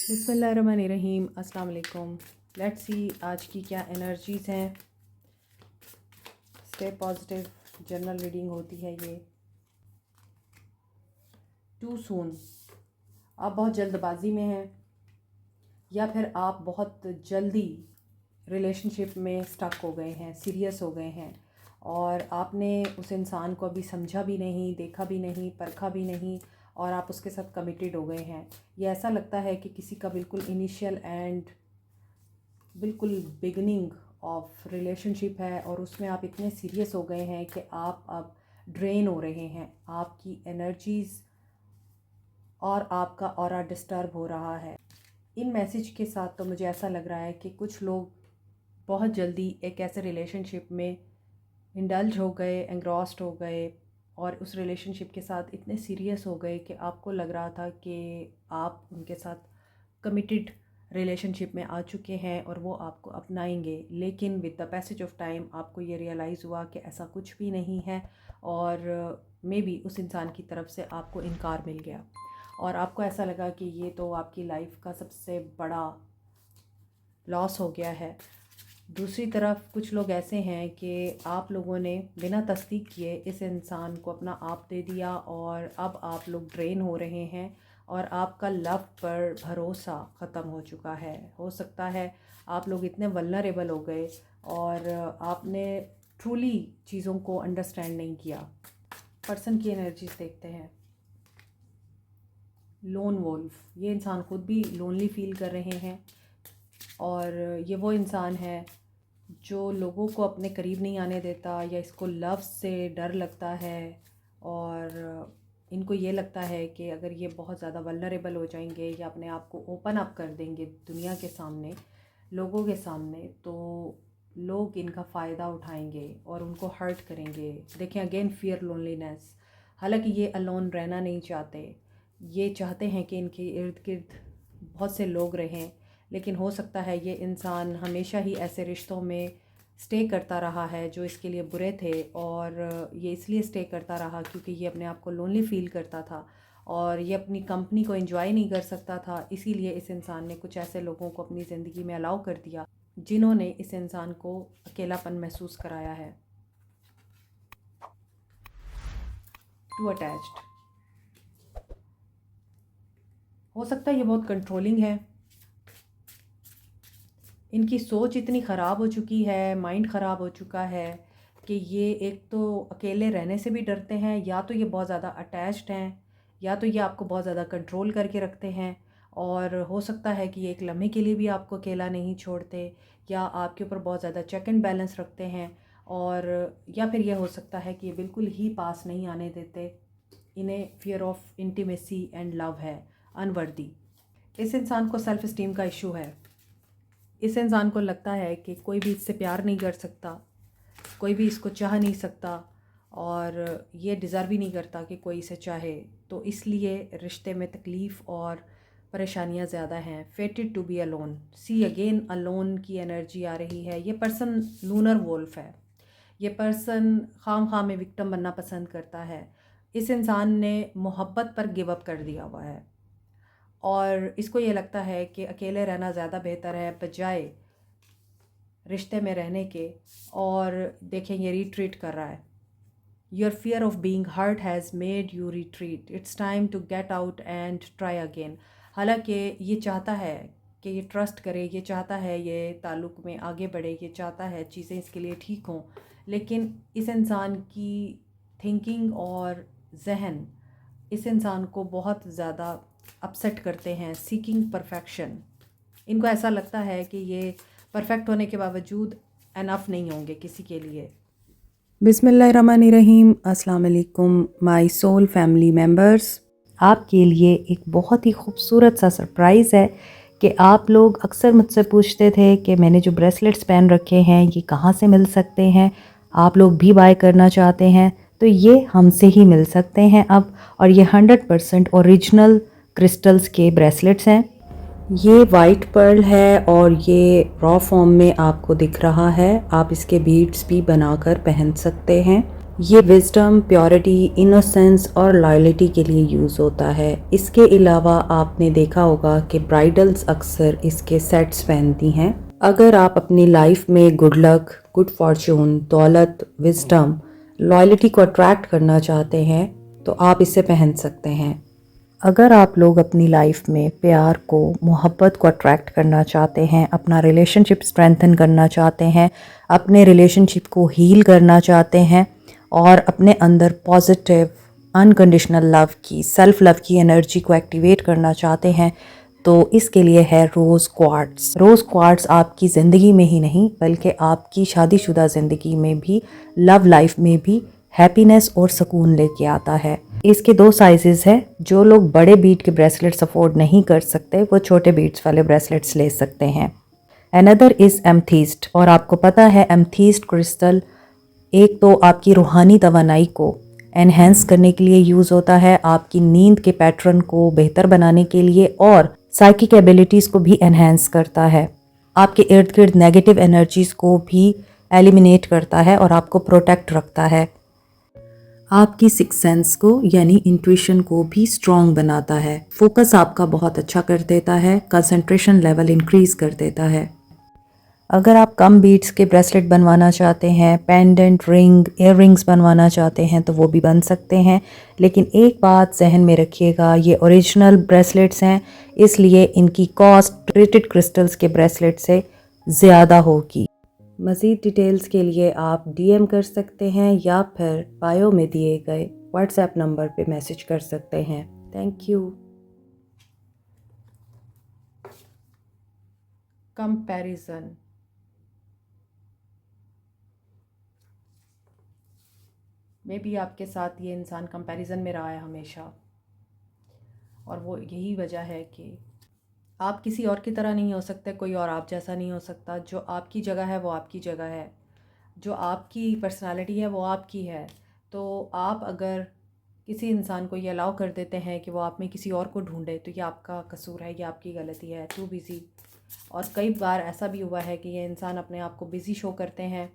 बिस्मिल्लाहिर्रहमानिर्रहीम। अस्सलाम वालेकुम। लेट्स सी आज की क्या एनर्जीज़ हैं। स्टे पॉजिटिव जनरल रीडिंग होती है ये। टू सून, आप बहुत जल्दबाजी में हैं या फिर आप बहुत जल्दी रिलेशनशिप में स्टक हो गए हैं, सीरियस हो गए हैं और आपने उस इंसान को अभी समझा भी नहीं, देखा भी नहीं, परखा भी नहीं और आप उसके साथ कमिटेड हो गए हैं। ये ऐसा लगता है कि किसी का बिल्कुल इनिशियल एंड बिल्कुल बिगनिंग ऑफ रिलेशनशिप है और उसमें आप इतने सीरियस हो गए हैं कि आप अब ड्रेन हो रहे हैं। आपकी एनर्जीज़ और आपका ऑरा डिस्टर्ब हो रहा है। इन मैसेज के साथ तो मुझे ऐसा लग रहा है कि कुछ लोग बहुत जल्दी एक ऐसे रिलेशनशिप में इंडल्ज हो गए, एंग्रॉस्ड हो गए और उस रिलेशनशिप के साथ इतने सीरियस हो गए कि आपको लग रहा था कि आप उनके साथ कमिटेड रिलेशनशिप में आ चुके हैं और वो आपको अपनाएंगे। लेकिन with the passage of time आपको ये रियलाइज़ हुआ कि ऐसा कुछ भी नहीं है और मे बी उस इंसान की तरफ से आपको इनकार मिल गया और आपको ऐसा लगा कि ये तो आपकी लाइफ का सबसे बड़ा लॉस हो गया है। दूसरी तरफ कुछ लोग ऐसे हैं कि आप लोगों ने बिना तस्दीक किए इस इंसान को अपना आप दे दिया और अब आप लोग ड्रेन हो रहे हैं और आपका लव पर भरोसा ख़त्म हो चुका है। हो सकता है आप लोग इतने वल्नरेबल हो गए और आपने ट्रूली चीज़ों को अंडरस्टैंड नहीं किया। पर्सन की एनर्जीज देखते हैं। लोन वोल्फ, ये इंसान खुद भी लोनली फील कर रहे हैं और ये वो इंसान है जो लोगों को अपने करीब नहीं आने देता या इसको लव से डर लगता है और इनको ये लगता है कि अगर ये बहुत ज़्यादा वल्नरेबल हो जाएंगे या अपने आप को ओपन अप कर देंगे दुनिया के सामने, लोगों के सामने, तो लोग इनका फ़ायदा उठाएंगे और उनको हर्ट करेंगे। देखें अगेन फियर लोनलीनेस। हालांकि ये अलोन रहना नहीं चाहते, ये चाहते हैं कि इनके इर्द गिर्द बहुत से लोग रहें, लेकिन हो सकता है ये इंसान हमेशा ही ऐसे रिश्तों में स्टे करता रहा है जो इसके लिए बुरे थे और ये इसलिए स्टे करता रहा क्योंकि ये अपने आप को लोनली फील करता था और ये अपनी कंपनी को एंजॉय नहीं कर सकता था। इसीलिए इस इंसान ने कुछ ऐसे लोगों को अपनी ज़िंदगी में अलाउ कर दिया जिन्होंने इस इंसान को अकेलापन महसूस कराया है। टू अटैच्ड, हो सकता है ये बहुत कंट्रोलिंग है, इनकी सोच इतनी ख़राब हो चुकी है, माइंड ख़राब हो चुका है कि ये एक तो अकेले रहने से भी डरते हैं, या तो ये बहुत ज़्यादा अटैच्ड हैं, या तो ये आपको बहुत ज़्यादा कंट्रोल करके रखते हैं और हो सकता है कि ये एक लम्हे के लिए भी आपको अकेला नहीं छोड़ते या आपके ऊपर बहुत ज़्यादा चेक एंड बैलेंस रखते हैं और या फिर ये हो सकता है कि ये बिल्कुल ही पास नहीं आने देते। इन्हें fear of intimacy and love है, अनवर्दी। इस इंसान को सेल्फ़ इस्टीम का इशू है। इस इंसान को लगता है कि कोई भी इससे प्यार नहीं कर सकता, कोई भी इसको चाह नहीं सकता और ये डिज़र्व ही नहीं करता कि कोई इसे चाहे, तो इसलिए रिश्ते में तकलीफ़ और परेशानियां ज़्यादा हैं। Fated to be alone. See again alone की एनर्जी आ रही है। ये पर्सन लूनर वोल्फ है। ये पर्सन खाम में विक्टिम बनना पसंद करता है। इस इंसान ने मोहब्बत पर गिव अप कर दिया हुआ है और इसको ये लगता है कि अकेले रहना ज़्यादा बेहतर है बजाय रिश्ते में रहने के। और देखें ये रिट्रीट कर रहा है। Your fear of being hurt has made you retreat, it's time to get out and try again. हालांकि ये चाहता है कि ये ट्रस्ट करे, ये चाहता है ये ताल्लुक़ में आगे बढ़े, ये चाहता है चीज़ें इसके लिए ठीक हों, लेकिन इस इंसान की थिंकिंग और जहन इस इंसान को बहुत ज़्यादा अपसेट करते हैं। सीकिंग परफेक्शन, इनको ऐसा लगता है कि ये परफेक्ट होने के बावजूद एनफ नहीं होंगे किसी के लिए। बिस्मिल्लाहिर्रहमानिर्रहीम। अस्सलाम वालेकुम माय सोल फैमिली मेम्बर्स। आपके लिए एक बहुत ही खूबसूरत सा सरप्राइज़ है कि आप लोग अक्सर मुझसे पूछते थे कि मैंने जो ब्रेसलेट्स पहन रखे हैं ये कहाँ से मिल सकते हैं, आप लोग भी बाय करना चाहते हैं तो ये हमसे ही मिल सकते हैं अब। और ये 100% ओरिजिनल क्रिस्टल्स के ब्रेसलेट्स हैं। ये वाइट पर्ल है और ये रॉ फॉर्म में आपको दिख रहा है। आप इसके बीड्स भी बनाकर पहन सकते हैं। ये विजडम, प्योरिटी, इनोसेंस और लॉयल्टी के लिए यूज़ होता है। इसके अलावा आपने देखा होगा कि ब्राइडल्स अक्सर इसके सेट्स पहनती हैं। अगर आप अपनी लाइफ में गुड लक, गुड फॉर्चून, दौलत, विजडम, लॉयल्टी को अट्रैक्ट करना चाहते हैं तो आप इसे पहन सकते हैं। अगर आप लोग अपनी लाइफ में प्यार को, मोहब्बत को अट्रैक्ट करना चाहते हैं, अपना रिलेशनशिप स्ट्रेंथन करना चाहते हैं, अपने रिलेशनशिप को हील करना चाहते हैं और अपने अंदर पॉजिटिव अनकंडीशनल लव की, सेल्फ लव की एनर्जी को एक्टिवेट करना चाहते हैं तो इसके लिए है रोज़ क्वार्ट्स। रोज़ क्वार्ट्स आपकी ज़िंदगी में ही नहीं बल्कि आपकी शादीशुदा ज़िंदगी में भी, लव लाइफ में भी हैप्पीनेस और सुकून लेके आता है। इसके 2 साइजेस हैं। जो लोग बड़े बीट के ब्रेसलेट्स अफोर्ड नहीं कर सकते वो छोटे बीट्स वाले ब्रेसलेट्स ले सकते हैं। Another is amethyst. और आपको पता है एमथीस्ट क्रिस्टल एक तो आपकी रूहानी तवानाई को एनहेंस करने के लिए यूज़ होता है, आपकी नींद के पैटर्न को बेहतर बनाने के लिए और साइकिक एबिलिटीज़ को भी एनहेंस करता है, आपके इर्द गिर्द नेगेटिव एनर्जीज़ को भी एलिमिनेट करता है और आपको प्रोटेक्ट रखता है। आपकी सिक्स सेंस को यानी इंट्यूशन को भी स्ट्रॉन्ग बनाता है, फोकस आपका बहुत अच्छा कर देता है, कंसंट्रेशन लेवल इंक्रीज़ कर देता है। अगर आप कम बीट्स के ब्रेसलेट बनवाना चाहते हैं, पेंडेंट, रिंग, इयर रिंग्स बनवाना चाहते हैं तो वो भी बन सकते हैं। लेकिन एक बात जहन में रखिएगा, ये ओरिजिनल ब्रेसलेट्स हैं इसलिए इनकी कॉस्ट ट्रीटेड क्रिस्टल्स के ब्रेसलेट से ज़्यादा होगी। मज़ीद डिटेल्स के लिए आप डीएम कर सकते हैं या फिर बायो में दिए गए व्हाट्सएप नंबर पे मैसेज कर सकते हैं। Thank you. कंपैरिजन। मे भी आपके साथ ये इंसान कंपैरिजन में रहा है हमेशा, और वो यही वजह है कि आप किसी और की तरह नहीं हो सकते, कोई और आप जैसा नहीं हो सकता। जो आपकी जगह है वो आपकी जगह है, जो आपकी पर्सनालिटी है वो आपकी है। तो आप अगर किसी इंसान को ये अलाउ कर देते हैं कि वो आप में किसी और को ढूंढे तो ये आपका कसूर है, ये आपकी गलती है। Too busy. और कई बार ऐसा भी हुआ है कि ये इंसान अपने आप को बिज़ी शो करते हैं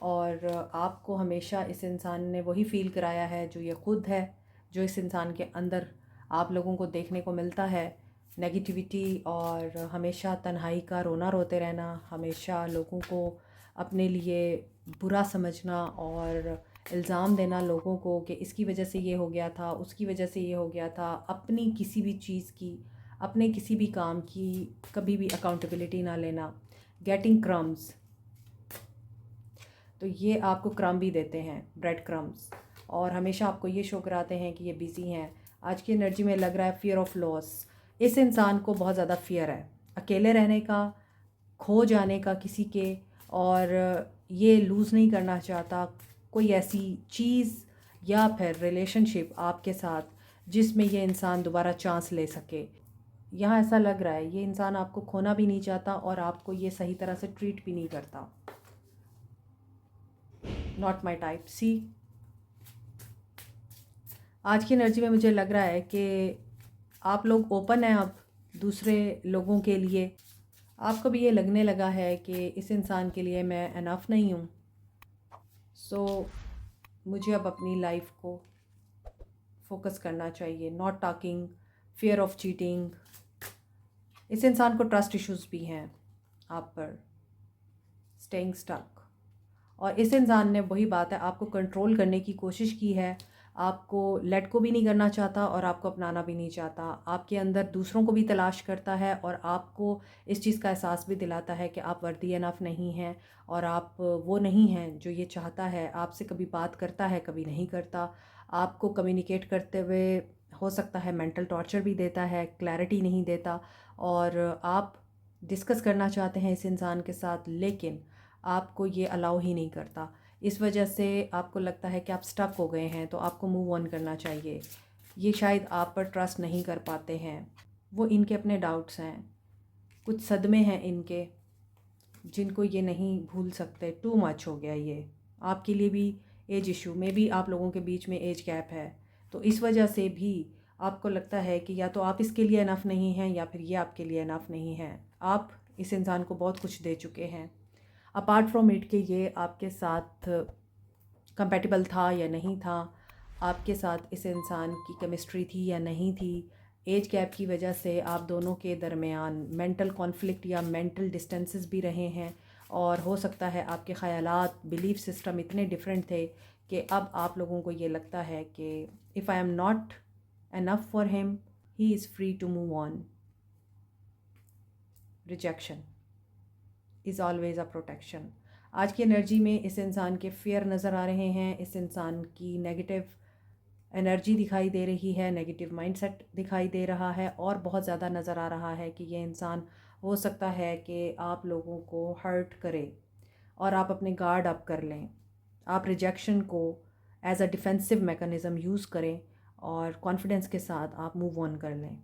और आपको हमेशा इस इंसान ने वही फ़ील कराया है जो ये ख़ुद है, जो इस इंसान के अंदर आप लोगों को देखने को मिलता है। नेगेटिविटी और हमेशा तन्हाई का रोना रोते रहना, हमेशा लोगों को अपने लिए बुरा समझना और इल्ज़ाम देना लोगों को कि इसकी वजह से ये हो गया था, उसकी वजह से ये हो गया था। अपनी किसी भी चीज़ की, अपने किसी भी काम की कभी भी अकाउंटेबिलिटी ना लेना। गेटिंग क्रम्स, तो ये आपको क्रम भी देते हैं, ब्रेड क्रम्स, और हमेशा आपको ये शो कराते हैं कि ये बिज़ी हैं। आज की एनर्जी में लग रहा है फ़ियर ऑफ लॉस। इस इंसान को बहुत ज़्यादा फ़ियर है अकेले रहने का, खो जाने का किसी के, और ये लूज़ नहीं करना चाहता कोई ऐसी चीज़ या फिर रिलेशनशिप आपके साथ जिसमें ये इंसान दोबारा चांस ले सके। यहाँ ऐसा लग रहा है ये इंसान आपको खोना भी नहीं चाहता और आपको ये सही तरह से ट्रीट भी नहीं करता। Not my type. सी, आज की एनर्जी में मुझे लग रहा है कि आप लोग ओपन हैं अब दूसरे लोगों के लिए। आपको भी ये लगने लगा है कि इस इंसान के लिए मैं इनफ नहीं हूँ। सो मुझे अब अपनी लाइफ को फोकस करना चाहिए। Not talking, fear of cheating. इस इंसान को ट्रस्ट इश्यूज़ भी हैं आप पर, स्टेइंग स्टक। और इस इंसान ने वही बात है, आपको कंट्रोल करने की कोशिश की है, आपको लेट को भी नहीं करना चाहता और आपको अपनाना भी नहीं चाहता। आपके अंदर दूसरों को भी तलाश करता है और आपको इस चीज़ का एहसास भी दिलाता है कि आप वर्दी इनफ नहीं हैं और आप वो नहीं हैं जो ये चाहता है। आपसे कभी बात करता है, कभी नहीं करता। आपको कम्युनिकेट करते हुए हो सकता है मेंटल टॉर्चर भी देता है, क्लैरिटी नहीं देता, और आप डिस्कस करना चाहते हैं इस इंसान के साथ लेकिन आपको ये अलाउ ही नहीं करता। इस वजह से आपको लगता है कि आप स्टक हो गए हैं, तो आपको मूव ऑन करना चाहिए। ये शायद आप पर ट्रस्ट नहीं कर पाते हैं, वो इनके अपने डाउट्स हैं, कुछ सदमे हैं इनके जिनको ये नहीं भूल सकते। टू मच हो गया ये आपके लिए भी। एज इशू में भी आप लोगों के बीच में एज गैप है, तो इस वजह से भी आपको लगता है कि या तो आप इसके लिए इनफ नहीं हैं या फिर ये आपके लिए इनफ नहीं है। आप इस इंसान को बहुत कुछ दे चुके हैं। अपार्ट फ्रॉम इट के ये आपके साथ कंपैटिबल था या नहीं था, आपके साथ इस इंसान की केमिस्ट्री थी या नहीं थी। एज गैप की वजह से आप दोनों के दरमियान मेंटल कॉन्फ्लिक्ट या मेंटल डिस्टेंसेस भी रहे हैं, और हो सकता है आपके ख़यालात, बिलीफ सिस्टम इतने डिफरेंट थे कि अब आप लोगों को ये लगता है कि if I am not enough for him, he is free to move on. Rejection is always a protection. आज की एनर्जी में इस इंसान के फेयर नज़र आ रहे हैं, इस इंसान की नेगेटिव एनर्जी दिखाई दे रही है, नेगेटिव माइंडसेट दिखाई दे रहा है, और बहुत ज़्यादा नज़र आ रहा है कि ये इंसान हो सकता है कि आप लोगों को हर्ट करे और आप अपने गार्ड अप कर लें। आप रिजेक्शन को as a defensive mechanism use करें और कॉन्फिडेंस के साथ आप मूव ऑन कर लें।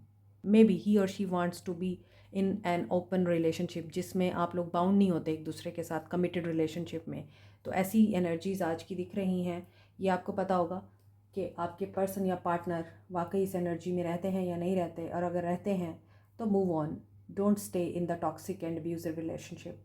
मे बी ही और she wants to be in an open relationship, जिसमें आप लोग बाउंड नहीं होते एक दूसरे के साथ, कमिटेड रिलेशनशिप में। तो ऐसी एनर्जीज़ आज की दिख रही हैं। ये आपको पता होगा कि आपके पर्सन या पार्टनर वाकई इस एनर्जी में रहते हैं या नहीं रहते, और अगर रहते हैं तो move on, don't stay in the toxic and abusive relationship.